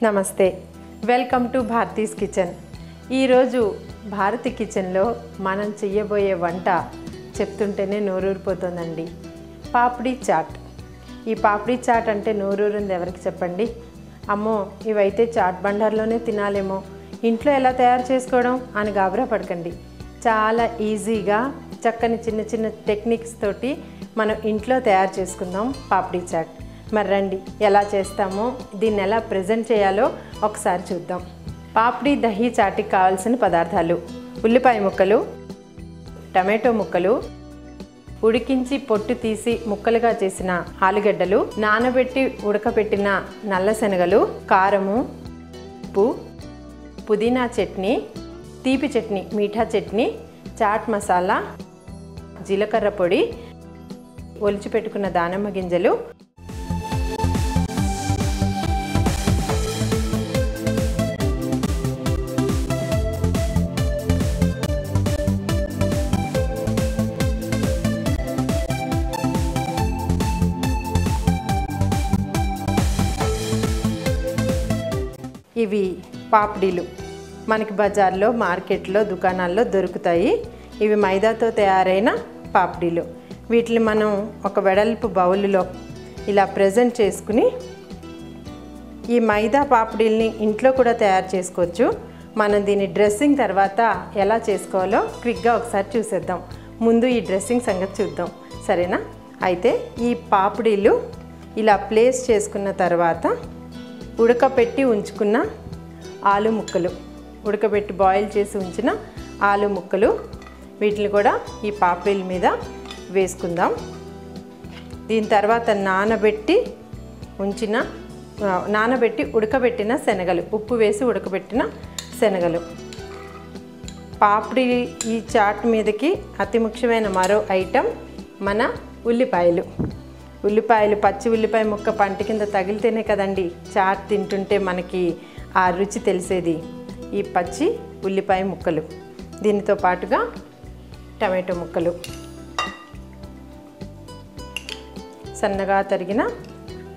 నమస్తే, welcome to Bharati's kitchen. ఈరోజు భారతి కిచెన్లో మనం చెయ్యబోయే వంట చెప్తుంటేనే నోరూరిపోతుందండి. పాపిడి చాట్. ఈ పాపిడి చాట్ అంటే నోరూరింది ఎవరికి చెప్పండి? అమ్మో, ఇవైతే చాట్ బండార్లోనే తినాలేమో, ఇంట్లో ఎలా తయారు చేసుకోవడం అని గాబరా పడకండి. చాలా ఈజీగా చక్కని చిన్న చిన్న టెక్నిక్స్ తోటి మనం ఇంట్లో తయారు చేసుకుందాం పాపిడి చాట్. మరి రండి, ఎలా చేస్తామో, దీన్ని ఎలా ప్రెజెంట్ చేయాలో ఒకసారి చూద్దాం. పాపిడి దహీ చాట్కి కావాల్సిన పదార్థాలు: ఉల్లిపాయ ముక్కలు, టమాటో ముక్కలు, ఉడికించి పొట్టు తీసి ముక్కలుగా చేసిన ఆలుగడ్డలు, నానబెట్టి ఉడకబెట్టిన నల్ల శనగలు, కారము, ఉప్పు, పుదీనా చట్నీ, తీపి చట్నీ, మీఠా చట్నీ, చాట్ మసాలా, జీలకర్ర పొడి, ఒలిచి పెట్టుకున్న దానిమ్మ గింజలు, ఇవి పాపిడీలు. మనకి బజార్లో, మార్కెట్లో, దుకాణాల్లో దొరుకుతాయి. ఇవి మైదాతో తయారైన పాపిడీలు. వీటిని మనం ఒక వెడల్పు బౌల్లో ఇలా ప్రెజెంట్ చేసుకుని, ఈ మైదా పాపిడీల్ని ఇంట్లో కూడా తయారు చేసుకోవచ్చు. మనం దీని డ్రెస్సింగ్ తర్వాత ఎలా చేసుకోవాలో క్విక్గా ఒకసారి చూసేద్దాం. ముందు ఈ డ్రెస్సింగ్ సంగతి చూద్దాం, సరేనా? అయితే ఈ పాపిడీలు ఇలా ప్లేస్ చేసుకున్న తర్వాత ఉడకపెట్టి ఉంచుకున్న ఆలు ముక్కలు, ఉడకబెట్టి బాయిల్ చేసి ఉంచిన ఆలు ముక్కలు, వీటిని కూడా ఈ పాపిడీల మీద వేసుకుందాం. దీని తర్వాత నానబెట్టి ఉడకబెట్టిన శనగలు, ఉప్పు వేసి ఉడకబెట్టిన శనగలు. పాపిడి ఈ చాట్ మీదకి అతి ముఖ్యమైన మరో ఐటెం మన ఉల్లిపాయలు. పచ్చి ఉల్లిపాయ ముక్క పంట కింద తగిలితేనే కదండి చాట్ తింటుంటే మనకి ఆ రుచి తెలిసేది. ఈ పచ్చి ఉల్లిపాయ ముక్కలు, దీనితో పాటుగా టమాటో ముక్కలు, సన్నగా తరిగిన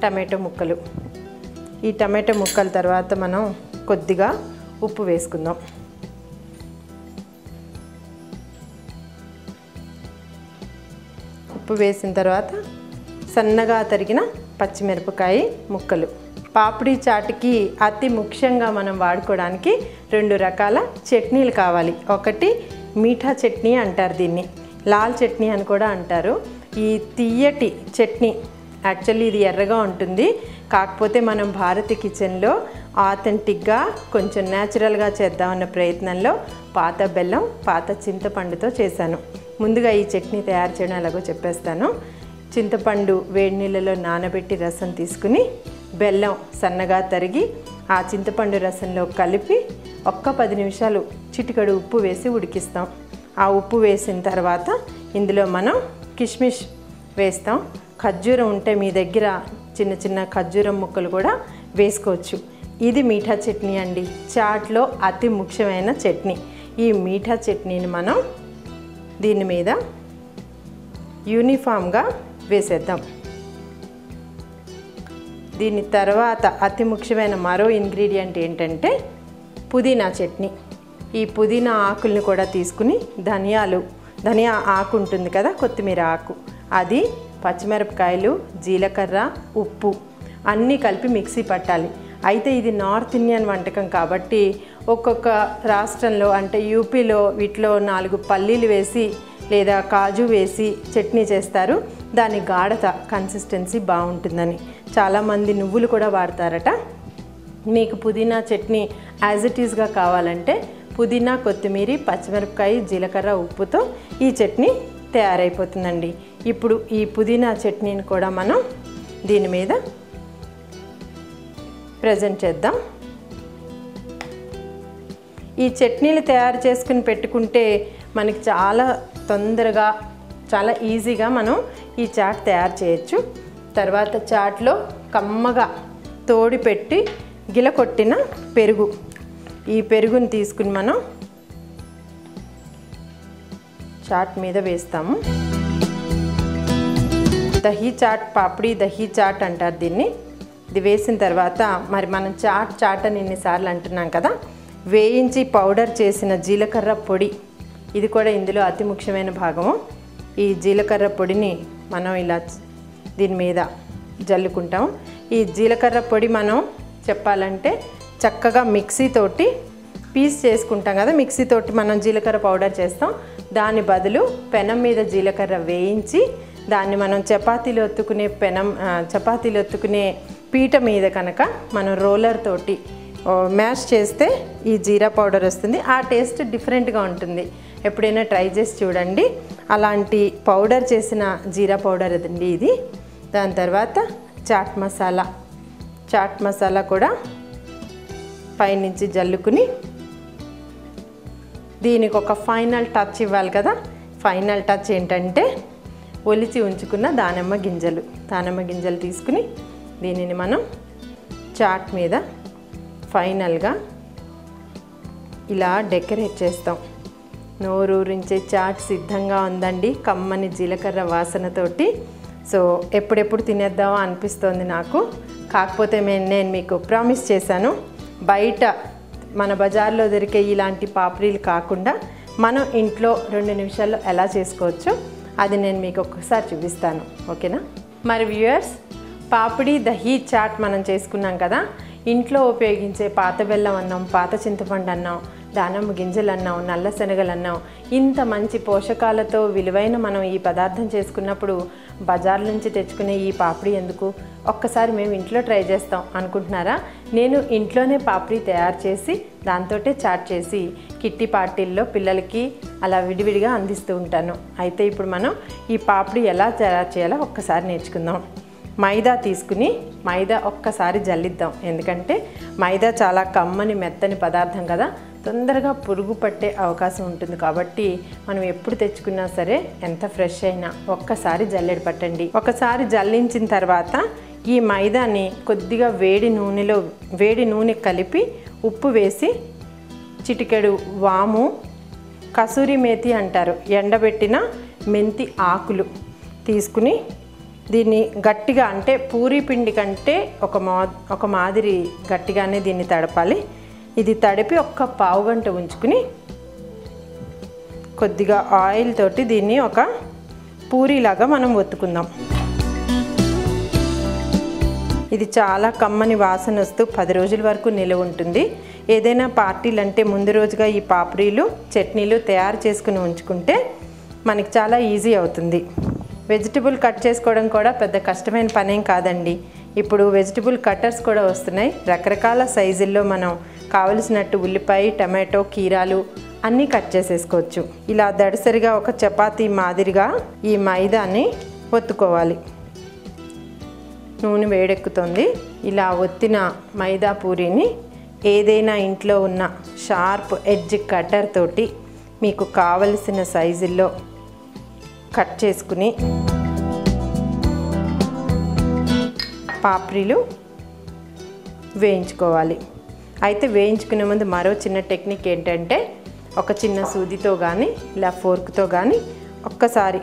టమాటో ముక్కలు. ఈ టమాటో ముక్కల తర్వాత మనం కొద్దిగా ఉప్పు వేసుకుందాం. ఉప్పు వేసిన తర్వాత సన్నగా తరిగిన పచ్చిమిరపకాయ ముక్కలు. పాపిడి చాట్కి అతి ముఖ్యంగా మనం వాడుకోవడానికి 2 రకాల చట్నీలు కావాలి. ఒకటి మీఠా చట్నీ అంటారు, దీన్ని లాల్ చట్నీ అని కూడా అంటారు. ఈ తియ్యటి చట్నీ యాక్చువల్లీ ఇది ఎర్రగా ఉంటుంది, కాకపోతే మనం భారతి కిచెన్లో ఆథెంటిక్గా కొంచెం న్యాచురల్గా చేద్దామన్న ప్రయత్నంలో పాత బెల్లం, పాత చింతపండుతో చేశాను. ముందుగా ఈ చట్నీ తయారు చేయడం ఎలాగో చెప్పేస్తాను. చింతపండు వేడి నీళ్ళలో నానబెట్టి రసం తీసుకుని, బెల్లం సన్నగా తరిగి ఆ చింతపండు రసంలో కలిపి ఒక్క 10 నిమిషాలు చిటికెడు ఉప్పు వేసి ఉడికిస్తాం. ఆ ఉప్పు వేసిన తర్వాత ఇందులో మనం కిస్మిస్ వేస్తాం. ఖర్జూరం ఉంటే మీ దగ్గర చిన్న చిన్న ఖర్జూరం ముక్కలు కూడా వేసుకోవచ్చు. ఇది మీఠా చట్నీ అండి, చాట్లో అతి ముఖ్యమైన చట్నీ. ఈ మీఠా చట్నీని మనం దీని మీద యూనిఫామ్గా వేసేద్దాం. దీని తర్వాత అతి ముఖ్యమైన మరో ఇంగ్రీడియంట్ ఏంటంటే పుదీనా చట్నీ. ఈ పుదీనా ఆకుల్ని కూడా తీసుకుని ధనియా ఆకు ఉంటుంది కదా, కొత్తిమీర ఆకు, అది, పచ్చిమిరపకాయలు, జీలకర్ర, ఉప్పు అన్నీ కలిపి మిక్సీ పట్టాలి. అయితే ఇది నార్త్ ఇండియన్ వంటకం కాబట్టి ఒక్కొక్క రాష్ట్రంలో అంటే యూపీలో వీటిలో 4 పల్లీలు వేసి లేదా కాజు వేసి చట్నీ చేస్తారు. దాని గాఢత, కన్సిస్టెన్సీ బాగుంటుందని. చాలామంది నువ్వులు కూడా వాడతారట. మీకు పుదీనా చట్నీ యాజ్ ఇట్ ఈస్గా కావాలంటే పుదీనా, కొత్తిమీర, పచ్చిమిరపకాయ, జీలకర్ర, ఉప్పుతో ఈ చట్నీ తయారైపోతుందండి. ఇప్పుడు ఈ పుదీనా చట్నీని కూడా మనం దీని మీద ప్రజెంట్ చేద్దాం. ఈ చట్నీలు తయారు చేసుకుని పెట్టుకుంటే మనకి చాలా తొందరగా, చాలా ఈజీగా మనం ఈ చాట్ తయారు చేయొచ్చు. తర్వాత చాట్లో కమ్మగా తోడి పెట్టి గిలకొట్టిన పెరుగు, ఈ పెరుగుని తీసుకుని మనం చాట్ మీద వేస్తాము. దహీ చాట్, పాపిడి దహీ చాట్ అంటారు దీన్ని. ఇది వేసిన తర్వాత మరి మనం చాట్ అని ఎన్నిసార్లు అంటున్నాం కదా, వేయించి పౌడర్ చేసిన జీలకర్ర పొడి, ఇది కూడా ఇందులో అతి ముఖ్యమైన భాగము. ఈ జీలకర్ర పొడిని మనం ఇలా దీని మీద జల్లుకుంటాం. ఈ జీలకర్ర పొడి మనం చెప్పాలంటే చక్కగా మిక్సీతోటి పీస్ చేసుకుంటాం కదా, మిక్సీతోటి మనం జీలకర్ర పౌడర్ చేస్తాం. దాని బదులు పెనం మీద జీలకర్ర వేయించి దాన్ని మనం చపాతీలు ఒత్తుకునే పీట మీద కనుక మనం రోలర్ తోటి మ్యాష్ చేస్తే ఈ జీరా పౌడర్ వస్తుంది. ఆ టేస్ట్ డిఫరెంట్గా ఉంటుంది. ఎప్పుడైనా ట్రై చేసి చూడండి. అలాంటి పౌడర్ చేసిన జీరా పౌడర్ అదండి ఇది. దాని తర్వాత చాట్ మసాలా కూడా పైనుంచి జల్లుకుని దీనికి ఒక ఫైనల్ టచ్ ఇవ్వాలి కదా. ఫైనల్ టచ్ ఏంటంటే ఒలిచి ఉంచుకున్న దానిమ్మ గింజలు తీసుకుని దీనిని మనం చాట్ మీద ఫైనల్గా ఇలా డెకరేట్ చేస్తాం. నోరూరించే చాట్ సిద్ధంగా ఉందండి, కమ్మని జీలకర్ర వాసనతోటి. సో ఎప్పుడెప్పుడు తినేద్దామో అనిపిస్తోంది నాకు. కాకపోతే నేను మీకు ప్రామిస్ చేశాను, బయట మన బజార్లో దొరికే ఇలాంటి పాపడీలు కాకుండా మనం ఇంట్లో 2 నిమిషాల్లో ఎలా చేసుకోవచ్చో అది నేను మీకు ఒక్కసారి చూపిస్తాను. ఓకేనా? మరి వ్యూయర్స్, పాపిడి దహీ చాట్ మనం చేసుకున్నాం కదా. ఇంట్లో ఉపయోగించే పాత బెల్లం అన్నం, పాత చింతపండు అన్నం, దానిమ్మ గింజలు అన్నం, నల్ల శనగలు అన్నం, ఇంత మంచి పోషకాలతో విలువైన మనం ఈ పదార్థం చేసుకున్నప్పుడు బజార్ నుంచి తెచ్చుకునే ఈ పాపిడి ఎందుకు, ఒక్కసారి మేము ఇంట్లో ట్రై చేస్తాం అనుకుంటున్నారా? నేను ఇంట్లోనే పాపిడి తయారు చేసి దాంతోటే చాట్ చేసి కిట్టి పార్టీల్లో పిల్లలకి అలా విడివిడిగా అందిస్తూ ఉంటాను. అయితే ఇప్పుడు మనం ఈ పాపిడి ఎలా తయారు చేయాలో ఒక్కసారి నేర్చుకుందాం. మైదా తీసుకుని మైదా ఒక్కసారి జల్లిద్దాం. ఎందుకంటే మైదా చాలా కమ్మని మెత్తని పదార్థం కదా, తొందరగా పురుగు పట్టే అవకాశం ఉంటుంది. కాబట్టి మనం ఎప్పుడు తెచ్చుకున్నా సరే ఎంత ఫ్రెష్ అయినా ఒక్కసారి జల్లెడ పట్టండి. ఒకసారి జల్లించిన తర్వాత ఈ మైదాని కొద్దిగా వేడి నూనె కలిపి ఉప్పు వేసి చిటికెడు వాము, కసూరి మేతి అంటారు, ఎండబెట్టిన మెంతి ఆకులు తీసుకుని దీన్ని గట్టిగా, అంటే పూరీ పిండి కంటే ఒక మాదిరి గట్టిగానే దీన్ని తడపాలి. ఇది తడిపి ఒక్క పావు గంట ఉంచుకుని కొద్దిగా ఆయిల్ తోటి దీన్ని ఒక పూరీలాగా మనం ఒత్తుకుందాం. ఇది చాలా కమ్మని వాసన వస్తూ 10 రోజుల వరకు నిలువ ఉంటుంది. ఏదైనా పార్టీలు అంటే ముందు రోజుగా ఈ పాపడీలు చట్నీలు తయారు చేసుకుని ఉంచుకుంటే మనకి చాలా ఈజీ అవుతుంది. వెజిటబుల్ కట్ చేసుకోవడం కూడా పెద్ద కష్టమైన పనేం కాదండి. ఇప్పుడు వెజిటబుల్ కట్టర్స్ కూడా వస్తున్నాయి. రకరకాల సైజుల్లో మనం కావలసినట్టు ఉల్లిపాయ, టమాటో, కీరాలు అన్నీ కట్ చేసేసుకోవచ్చు. ఇలా దడిసరిగా ఒక చపాతీ మాదిరిగా ఈ మైదాని ఒత్తుకోవాలి. నూనె వేడెక్కుతుంది. ఇలా ఒత్తిన మైదా పూరీని ఏదైనా ఇంట్లో ఉన్న షార్ప్ ఎడ్జ్ కట్టర్ తోటి మీకు కావలసిన సైజుల్లో కట్ చేసుకుని పాపడీలు వేయించుకోవాలి. అయితే వేయించుకునే ముందు మరో చిన్న టెక్నిక్ ఏంటంటే ఒక చిన్న సూదితో కానీ ఇలా ఫోర్క్తో కానీ ఒక్కసారి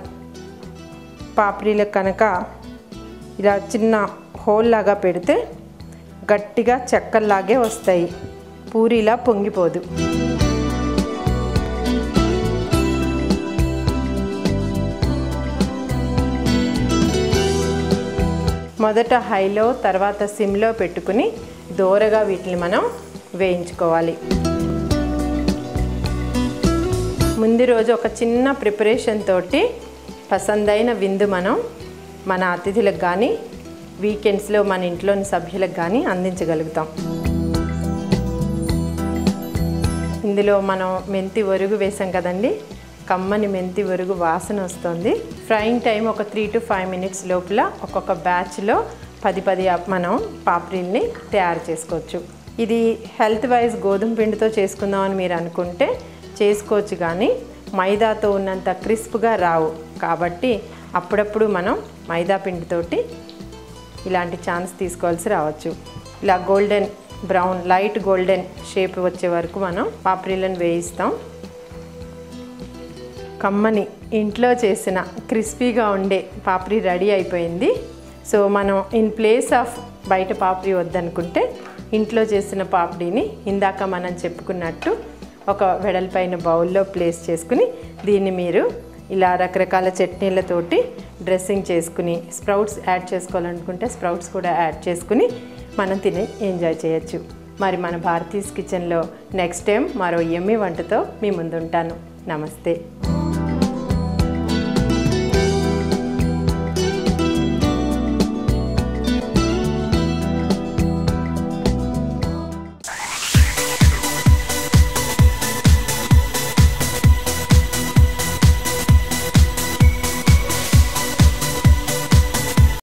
పాపడీలకు కనుక ఇలా చిన్న హోల్ లాగా పెడితే గట్టిగా చెక్కల్లాగే వస్తాయి, పూరీలా పొంగిపోదు. మొదట హైలో తర్వాత సిమ్లో పెట్టుకుని దోరగా వీటిని మనం వేయించుకోవాలి. ముందు రోజు ఒక చిన్న ప్రిపరేషన్ తోటి పసందైన విందు మనం మన అతిథులకు కానీ వీకెండ్స్లో మన ఇంట్లోని సభ్యులకు కానీ అందించగలుగుతాం. ఇందులో మనం మెంతి ఒరుగు వేసాం కదండి, కమ్మని మెంతి ఒరుగు వాసన వస్తుంది. ఫ్రైయింగ్ టైం ఒక 3 to 5 minutes లోపల ఒక్కొక్క బ్యాచ్లో 10 మనం పాపడీల్ని తయారు చేసుకోవచ్చు. ఇది హెల్త్ వైజ్ గోధుమ పిండితో చేసుకుందామని మీరు అనుకుంటే చేసుకోవచ్చు, కానీ మైదాతో ఉన్నంత క్రిస్ప్గా రావు. కాబట్టి అప్పుడప్పుడు మనం మైదా పిండితోటి ఇలాంటి ఛాన్స్ తీసుకోవాల్సి రావచ్చు. ఇలా golden brown, light golden shape వచ్చే వరకు మనం పాపడీలను వేయిస్తాం. కమ్మని ఇంట్లో చేసిన క్రిస్పీగా ఉండే పాపడీ రెడీ అయిపోయింది. సో మనం ఇన్ ప్లేస్ ఆఫ్ బయట పాపడి వద్దనుకుంటే ఇంట్లో చేసిన పాపడిని ఇందాక మనం చెప్పుకున్నట్టు ఒక వెడల్పైన బౌల్లో ప్లేస్ చేసుకుని దీన్ని మీరు ఇలా రకరకాల చట్నీలతోటి డ్రెస్సింగ్ చేసుకుని స్ప్రౌట్స్ యాడ్ చేసుకోవాలనుకుంటే స్ప్రౌట్స్ కూడా యాడ్ చేసుకుని మనం తిని ఎంజాయ్ చేయొచ్చు. మరి మన భారతీస్ కిచెన్లో నెక్స్ట్ టైం మరో యమ్మీ వంటతో మీ ముందుంటాను. నమస్తే.